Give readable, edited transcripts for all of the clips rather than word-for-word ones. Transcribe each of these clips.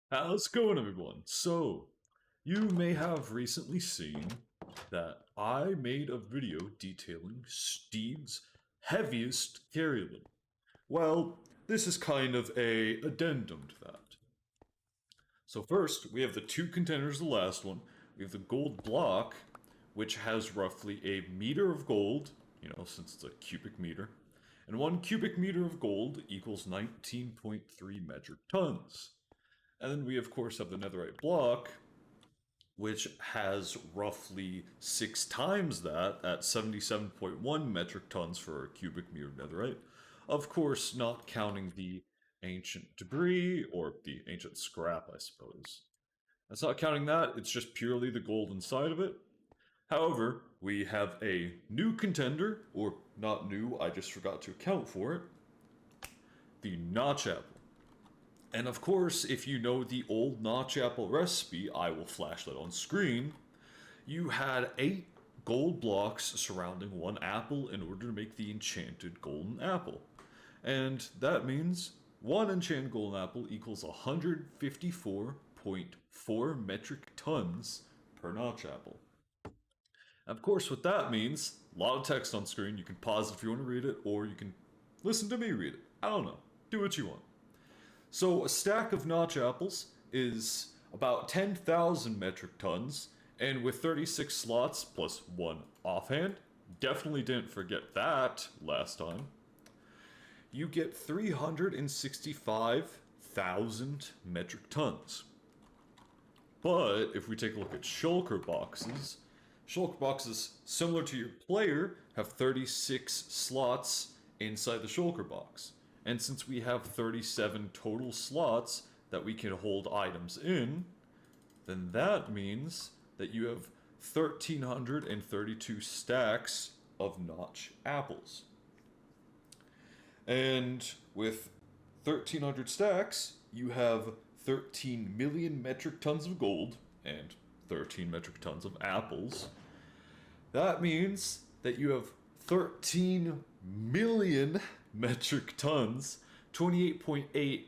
How's it going, everyone? So, you may have recently seen that I made a video detailing Steve's heaviest carry limit. Well, this is kind of a addendum to that. So first, we have the two contenders, the last one. We have the gold block, which has roughly a meter of gold, since it's a cubic meter. And 1 cubic meter of gold equals 19.3 metric tons. And then we, of course, have the netherite block, which has roughly 6 times that at 77.1 metric tons for a cubic meter of netherite. Of course, not counting the ancient debris or the ancient scrap, I suppose. That's not counting that, it's just purely the gold inside of it. However, we have a new contender, or not new, I just forgot to account for it, the notch apple. And of course, if you know the old notch apple recipe, I will flash that on screen. You had 8 gold blocks surrounding 1 apple in order to make the enchanted golden apple. And that means 1 enchanted golden apple equals 154.4 metric tons per notch apple. Of course, what that means, a lot of text on screen. You can pause it if you want to read it, or you can listen to me read it. I don't know. Do what you want. So a stack of notch apples is about 10,000 metric tons, and with 36 slots plus 1 offhand, definitely didn't forget that last time, you get 365,000 metric tons. But if we take a look at shulker boxes, similar to your player have 36 slots inside the shulker box. And since we have 37 total slots that we can hold items in, then that means that you have 1,332 stacks of notch apples. And with 1,300 stacks, you have 13 million metric tons of gold and 13 metric tons of apples. That means that you have 13 million metric tons, 28.8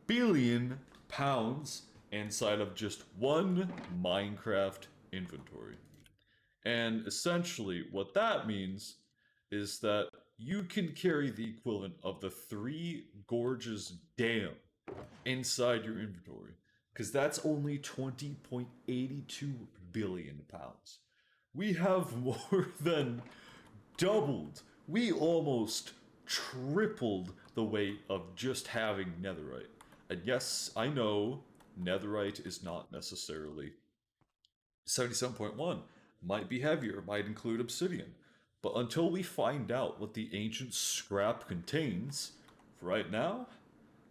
billion pounds inside of just one Minecraft inventory. And essentially, what that means is that you can carry the equivalent of the 3 Gorges Dam inside your inventory, because that's only 20.82 billion pounds. We have more than doubled. We almost tripled the weight of just having netherite. And yes, I know netherite is not necessarily 77.1. Might be heavier, might include obsidian. But until we find out what the ancient scrap contains, for right now,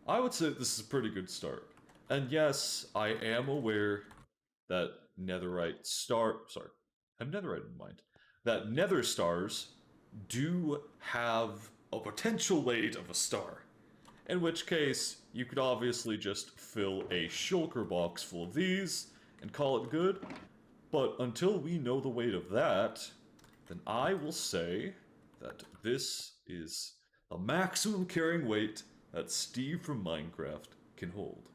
I would say this is a pretty good start. And yes, I am aware that I have netherite in mind. That nether stars do have a potential weight of a star. In which case, you could obviously just fill a shulker box full of these and call it good. But until we know the weight of that, then I will say that this is the maximum carrying weight that Steve from Minecraft can hold.